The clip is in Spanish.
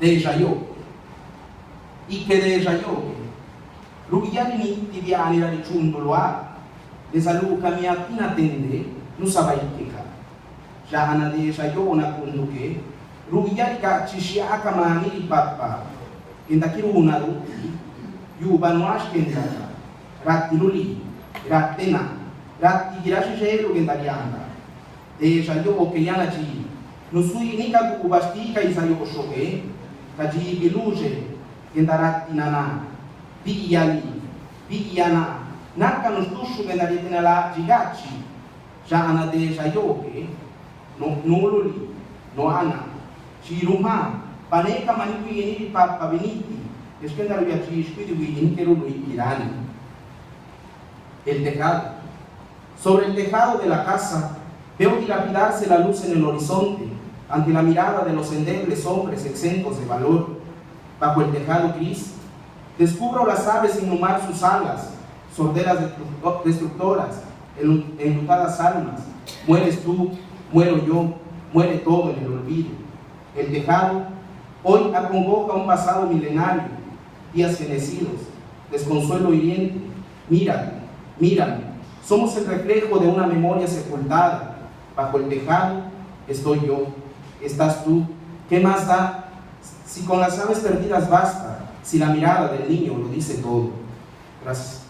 de Yayo. Y que de Yayo, Rubiani ni tibiani la richundo lo ha, de salud camiatina tende, no sabaikeka. Ya ana de Yayo na kunduke, Rubiani ka chishiaka mani papa, indakiru una ruti, yubanuash kendaka, ratiluli, ratena, ratigirashi jero kendarianga, de Yayo que yana chi, no sui nika kubastika isayo shoke, kaji biluje, kendaratinana, Viyana, naka nos tushu kendaritina la jigachi, ja ana de Yayoke, no luli, no ana, chiruma, paneka manipi papa beniti, es que andaría chispiri winkero irani. El tejado. Sobre el tejado de la casa, veo dilapidarse la luz en el horizonte, ante la mirada de los endebles hombres exentos de valor. Bajo el tejado gris, descubro las aves inhumar sus alas, sorderas destructoras, enlutadas almas. Mueres tú, muero yo, muere todo en el olvido. El tejado hoy acongoja un pasado milenario, días fenecidos, desconsuelo hiriente. Mírame, mírame, somos el reflejo de una memoria sepultada. Bajo el tejado estoy yo, estás tú. ¿Qué más da? Si con las aves perdidas basta, si la mirada del niño lo dice todo. Gracias.